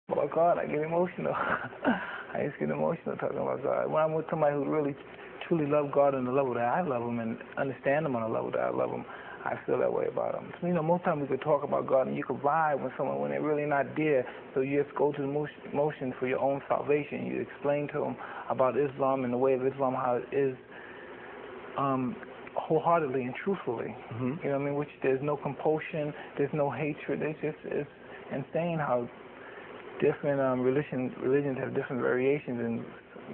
About God, I get emotional. I just get emotional talking about God. When I'm with somebody who really, truly loves God on the level that I love Him and understand Him on the level that I love Him, I feel that way about Him. So, you know, most times we could talk about God and you could vibe with someone when they're really not there. So you just go to the motion for your own salvation. You explain to them about Islam and the way of Islam, how it is, wholeheartedly and truthfully. You know what I mean? Which there's no compulsion, there's no hatred. It's insane how different religions have different variations, and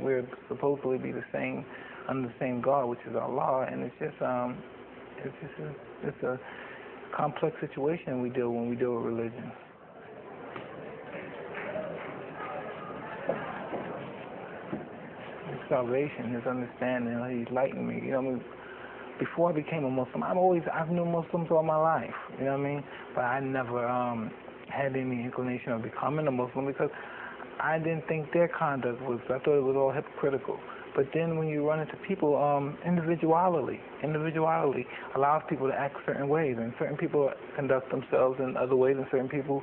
we're supposedly be the same under the same God, which is Allah. And it's a complex situation when we deal with religion. His salvation, His understanding, He's enlightened me. You know what I mean? Before I became a Muslim, I've known Muslims all my life. You know what I mean? But I never had any inclination of becoming a Muslim because I didn't think their conduct was, I thought it was all hypocritical. But then when you run into people, individuality allows people to act certain ways, and certain people conduct themselves in other ways, and certain people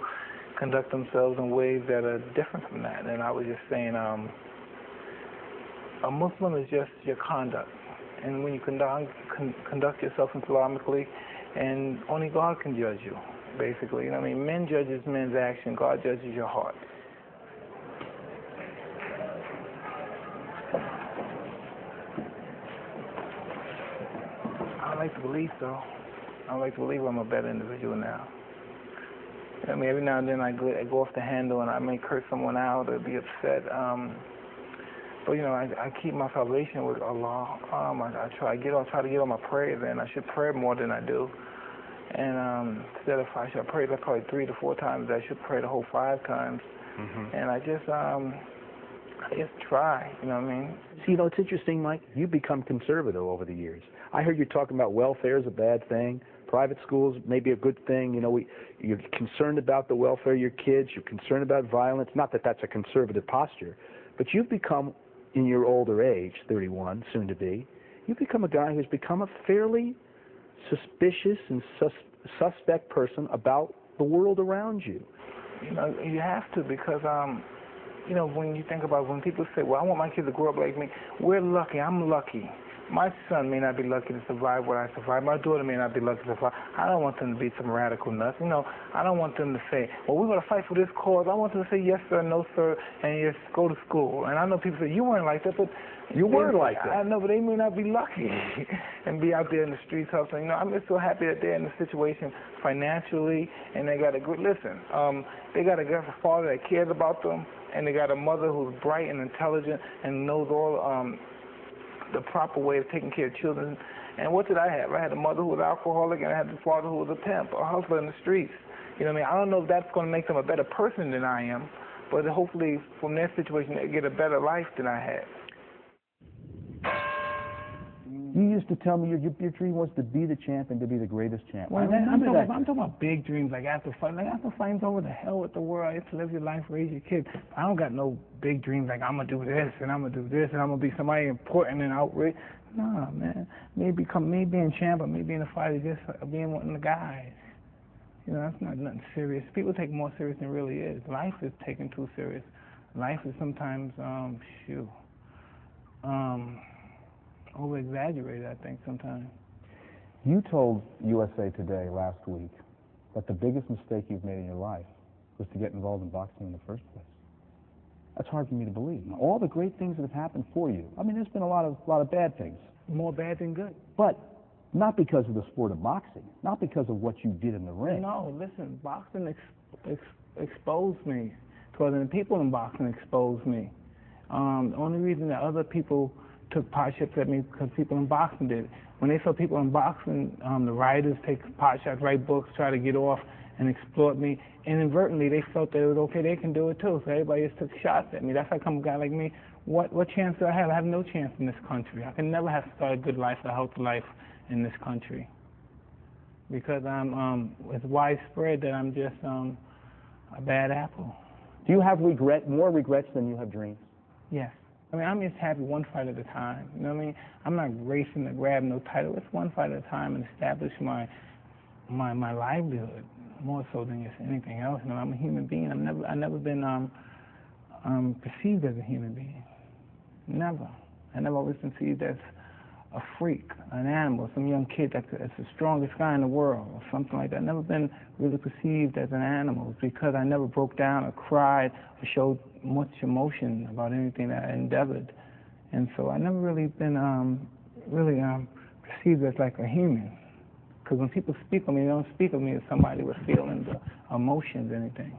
conduct themselves in ways that are different from that. And I was just saying, a Muslim is just your conduct. And when you conduct yourself Islamically, and only God can judge you, basically. You know what I mean? Men judges men's action, God judges your heart. I like to believe so. I like to believe I'm a better individual now. You know what I mean? Every now and then I go off the handle and I may curse someone out or be upset. But you know, I keep my salvation with Allah. I try to get on my prayers, and I should pray more than I do. And instead of I should pray like probably 3 to 4 times, I should pray the whole 5 times. And I just try. You know what I mean? See, you know, it's interesting, Mike. You've become conservative over the years. I heard you talking about welfare is a bad thing. Private schools may be a good thing. You know, you're concerned about the welfare of your kids. You're concerned about violence. Not that that's a conservative posture, but you've become, in your older age, 31, soon to be, you've become a guy who's become a fairly suspicious and suspect person about the world around you. You know, you have to, because you know, when you think about when people say, well, I want my kids to grow up like me, we're lucky. I'm lucky. My son may not be lucky to survive what I survived. My daughter may not be lucky to survive. I don't want them to be some radical nuts. You know, I don't want them to say, well, we're going to fight for this cause. I want them to say yes, sir, no, sir, and just go to school. And I know people say, you weren't like that, but you weren't like that. I know, but they may not be lucky and be out there in the streets hustling. You know, I'm just so happy that they're in the situation financially, and they got a good, they got a father that cares about them, and they got a mother who's bright and intelligent and knows all the proper way of taking care of children. And what did I have? I had a mother who was alcoholic, and I had a father who was a pimp, a hustler in the streets. You know what I mean? I don't know if that's going to make them a better person than I am, but hopefully from their situation they get a better life than I had. You used to tell me your dream was to be the champ and to be the greatest champ. Well, I'm talking about big dreams, like after fighting's over, the hell with the world. It's to live your life, raise your kids. I don't got no big dreams like I'm going to do this and I'm going to do this and I'm going to be somebody important and outraged. Nah, man. Me being champ or me being a fighter, just being one of the guys. You know, that's not nothing serious. People take it more serious than it really is. Life is taken too serious. Life is sometimes, over-exaggerated, I think, sometimes. You told USA Today last week that the biggest mistake you've made in your life was to get involved in boxing in the first place. That's hard for me to believe. Now, all the great things that have happened for you, I mean, there's been a lot of bad things. More bad than good. But not because of the sport of boxing, not because of what you did in the ring. No, listen, boxing exposed me. Because the people in boxing exposed me. The only reason that other people took pot shots at me because people in boxing did it. When they saw people in boxing, the writers take pot shots, write books, try to get off and exploit me. Inadvertently, they felt that it was okay, they can do it too. So everybody just took shots at me. That's how come a guy like me, what chance do I have? I have no chance in this country. I can never have started a good life, a healthy life in this country. Because it's widespread that I'm just a bad apple. Do you have more regrets than you have dreams? Yes. I mean, I'm just happy one fight at a time. You know what I mean? I'm not racing to grab no title. It's one fight at a time and establish my livelihood. more so than just anything else. You know, I'm a human being. I've never been perceived as a human being. Never. I never always been perceived as a freak, an animal, some young kid that's the strongest guy in the world, or something like that. I've never been really perceived as an animal because I never broke down or cried or showed much emotion about anything that I endeavored. And so I never really been perceived as like a human. Because when people speak of me, they don't speak of me as somebody with feelings or emotions or anything.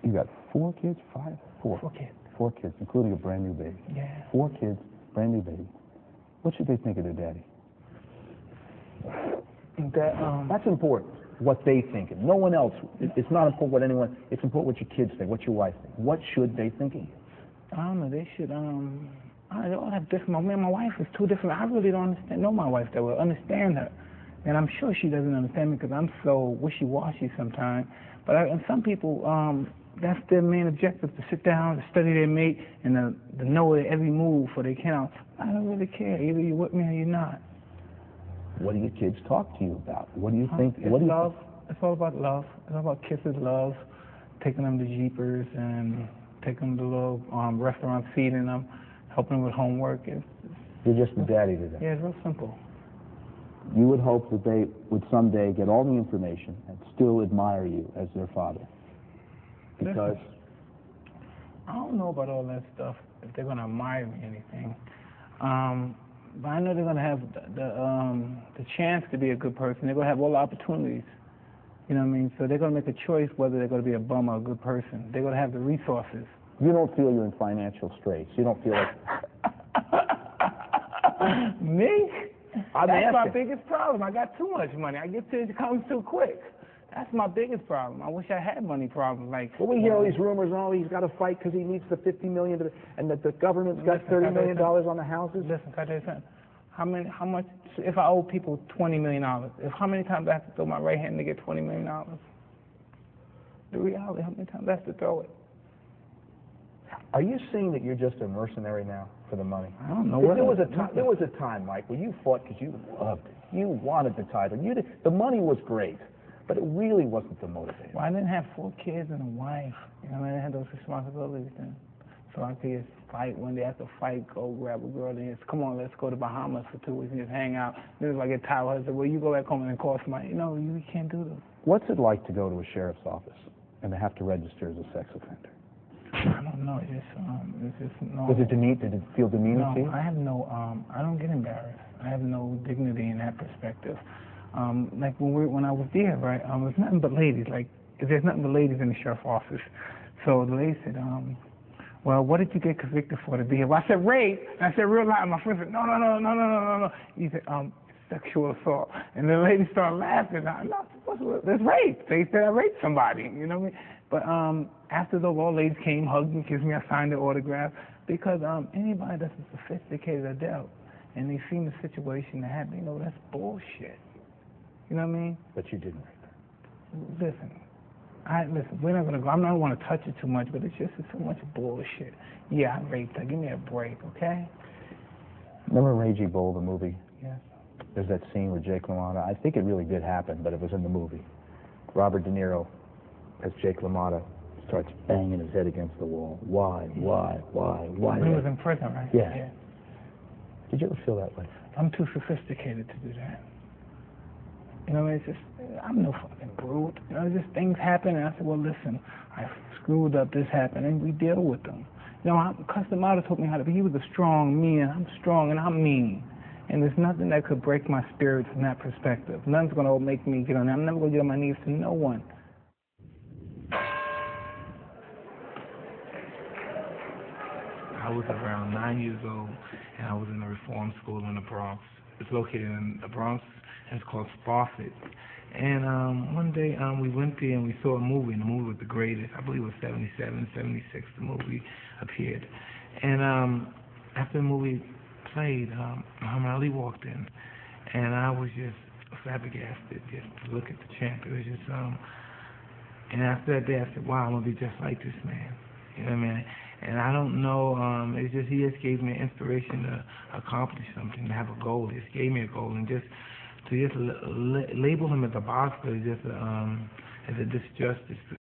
You got 4 kids? 5? 4. 4 kids. 4 kids, including a brand new baby. Yeah. 4 kids, brand new baby. What should they think of their daddy? That's important, what they think. No one else. It's not important what anyone, it's important what your kids think, what your wife think. What should they think of you? I don't know, they should, they all have different, man, my wife is 2 different, I really don't know my wife that well, understand her. And I'm sure she doesn't understand me because I'm so wishy-washy sometimes. But and some people, that's their main objective, to sit down, to study their mate, and to know their every move for they can. I don't really care. Either you're with me or you're not. What do your kids talk to you about? What do you think? It's love. It's all about love. It's all about kisses, love, taking them to Jeepers and taking them to little restaurants, feeding them, helping them with homework. You're just a daddy to them. Yeah, it's real simple. You would hope that they would someday get all the information and still admire you as their father. Because I don't know about all that stuff, if they're going to admire me or anything. But I know they're going to have the chance to be a good person. They're going to have all the opportunities. You know what I mean? So they're going to make a choice whether they're going to be a bum or a good person. They're going to have the resources. You don't feel you're in financial straits. You don't feel like... Me? That's my biggest problem. I got too much money. I get to it comes too quick. That's my biggest problem. I wish I had money problems. Like, well, we hear all these rumors, he's got to fight because he needs the $50 million, and that the government's got $30 million on the houses. Listen, can I tell you something? How much? If I owe people $20 million, how many times do I have to throw my right hand to get $20 million? The reality, how many times do I have to throw it? Are you saying that you're just a mercenary now for the money? I don't know. There was a time, Mike, where you fought because you loved it. You wanted the title. The money was great, but it really wasn't the motivator. Well, I didn't have 4 kids and a wife. You know, I didn't have those responsibilities then. So I could just fight one day after fight, go grab a girl, and just, come on, let's go to Bahamas for 2 weeks and just hang out. Then if I get tired, I say, well, you go back home and cost money. You know, you can't do this. What's it like to go to a sheriff's office and to have to register as a sex offender? I don't know. It's just no. Did it feel demeaning to you? No, I have no. I don't get embarrassed. I have no dignity in that perspective. Like when I was there, right? There's nothing but ladies. Like there's nothing but ladies in the sheriff's office. So the lady said, well, what did you get convicted for to be here? Well, I said rape. And I said real loud. My friend said, no. He said, sexual assault. And the lady started laughing. There's rape. They said I raped somebody. You know what I mean? But after those old ladies came, hugged me, kissed me, I signed their autograph. Because anybody that's a sophisticated adult and they seen the situation that happened, that's bullshit. You know what I mean? But you didn't rape her. Listen, we're not going to go. I don't want to touch it too much, but it's so much bullshit. Yeah, I raped her. Give me a break, okay? Remember Raging Bull, the movie? Yes. There's that scene with Jake LaMotta. I think it really did happen, but it was in the movie. Robert De Niro, as Jake LaMotta, starts banging his head against the wall. Why? He was in prison, right? Yeah. Did you ever feel that way? I'm too sophisticated to do that. It's just, I'm no fucking brute. Just things happen, and I said, well, listen, I screwed up, this happened, and we deal with them. Custom Auto taught me how to be. He was a strong man. I'm strong, and I'm mean. And there's nothing that could break my spirit from that perspective. Nothing's going to make me get on there. I'm never going to get on my knees to no one. I was around 9 years old, and I was in a reform school in the Bronx. It's located in the Bronx, and it's called Spofford. And one day we went there and we saw a movie, and the movie was the greatest. I believe it was 77, 76, the movie appeared. And after the movie played, Muhammad Ali walked in, and I was just flabbergasted just to look at the champ. It was just, and after that day I said, wow, I'm going to be just like this man. You know what I mean? And I don't know, it's just, he just gave me inspiration to accomplish something, to have a goal. He just gave me a goal, and just to just label him as a boxer is just as a disjustice